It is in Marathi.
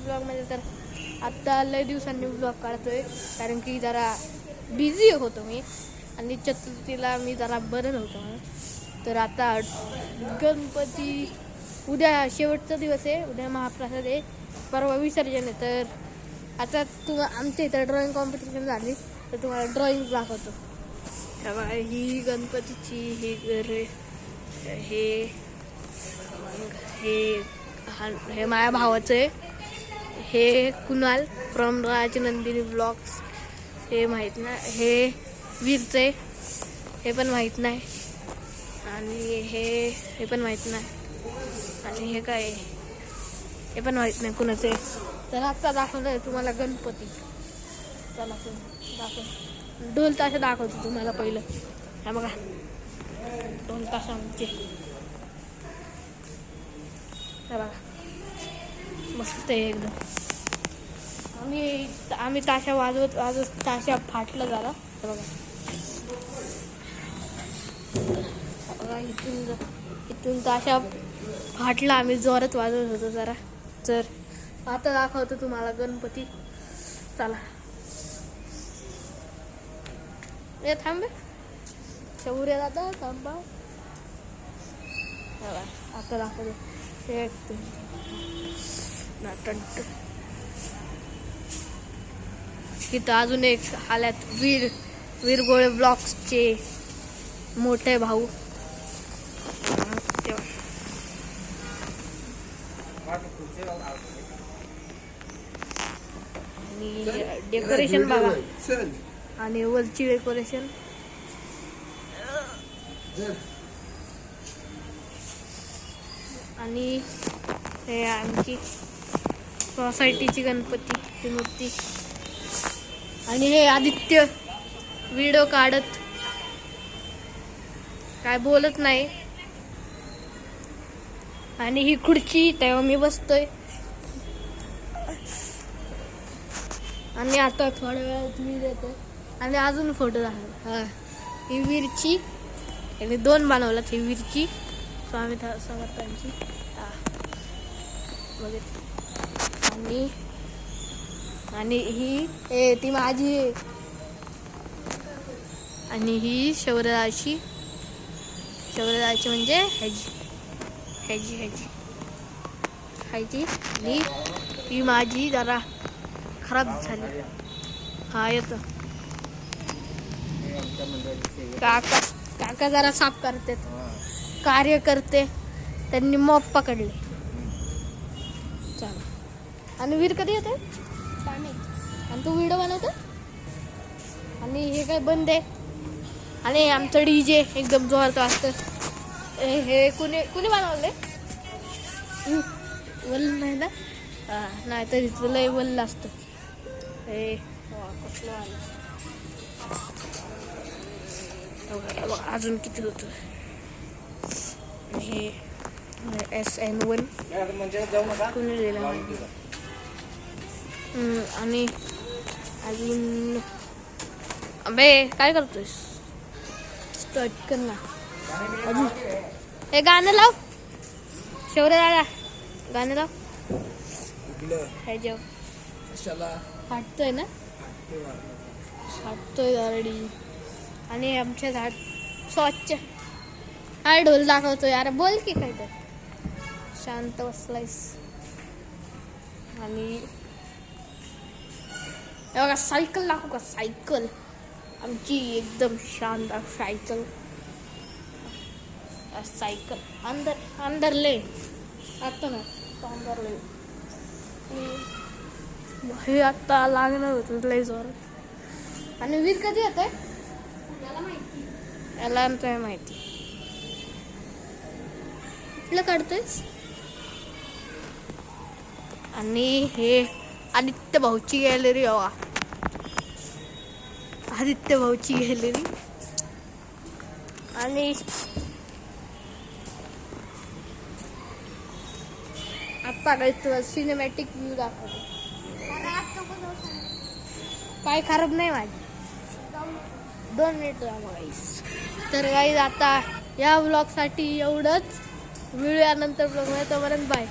ब्लॉगमध्ये तर आत्ता लय दिवसांनी ब्लॉग काढतोय, कारण की जरा बिझी होतो मी आणि चतुर्थीला मी जरा बरं नव्हतं. तर आता गणपती उद्या शेवटचा दिवस आहे, उद्या महाप्रसाद आहे, परवा विसर्जन आहे. तर आता आमच्या इथं ड्रॉइंग कॉम्पिटिशन झाली तर तुम्हाला ड्रॉइंग दाखवतो. तेव्हा ही गणपतीची ही घर हे हे हे माझ्या भावाचं आहे, हे कुणाल फ्रॉम राजनंदिनी ब्लॉग्स, हे माहीत नाही, हे वीरचं आहे, हे पण माहीत नाही, आणि हे पण माहीत नाही, आणि हे काय हे पण माहीत नाही कुणाचं आहे. तर आत्ता दाखवलं आहे तुम्हाला गणपती. चला दाखव, ढोल ताशा दाखवतो तुम्हाला पहिलं. हा बघा ढोल ताशा आमचे, बघा मस्त आहे एकदम. आम्ही ताशा वाजवत ताशा फाटलं जरा. बघा इथून ताशा फाटला, आम्ही जोरात वाजवत होतो जरा. तर आता दाखवतो तुम्हाला गणपती. चला ए थांबे शौर्य दादा थांबा. आता दाखवतो इथं अजून एक आल्यात वीरगोळे ब्लॉग्सचे मोठे भाऊ. आणि डेकोरेशन बघा, आणि वरची डेकोरेशन, आणि हे आमची सोसायटीची गणपतीची मूर्ती, आणि हे आदित्य व्हिडिओ काढत काय बोलत नाही, आणि ही खुर्ची तेव्हा मी बसतोय. आणि आता थोड्या वेळात वीर येतो आणि अजून फोटो दाखव. हा ही वीरची, याने 2 बनवल्यात, ही वीरची स्वामी समर्थांची वगैरे, आणि ही ती माझी, आणि ही शौर्यदाची म्हणजे ह्याची आणि ही माझी जरा खराब झाली. हा येतो काका जरा साफ करते, कार्य करते, त्यांनी मॉप पकडले. चला, आणि वीर कधी येते आणि तू व्हिडिओ बनवतो, आणि हे काय बंद आहे, आणि आमचं डीजे एकदम जोरात वाजतं. हे कुणी बनवले वल्ल नाही ना, नाही तर इथलं लय वल्ल असतं. हे कसलं आलं अजून किती होतं. हे SN1 कुणी दिलं माहिती. आणि अजून अबे काय करतोयस, स्टार्ट कर ना. अजून हे गाणं लाव शौर्य दादा, गाणं लाव. हे जेव फाटतोय ना, फाटतोय ऑलरेडी. आणि आमच्या झाड स्वच्छ. काय ढोल दाखवतोय यार, बोल की काय तर, शांत बसलायस. आणि बघा सायकल दाखवू का, सायकल आमची एकदम शानदार सायकल. अंदर ले आता ना अंदर ले. हे आता लागणार होतं लय जोरात. आणि वीर कधी येत आहे याला आमचं माहिती. कुठलं काढतोयस. आणि हे आदित्य भाऊची गॅलरी, हवा आदित्य भाऊची गॅलरी. आणि आता काय तुला सिनेमॅटिक व्ह्यू दाखवतो. काय खराब नाही माझी, 2 मिनिट गाईस. तर गाईस आता या ब्लॉगसाठी एवढंच. मिळूया नंतर ब्लॉग, तोपर्यंत बाय.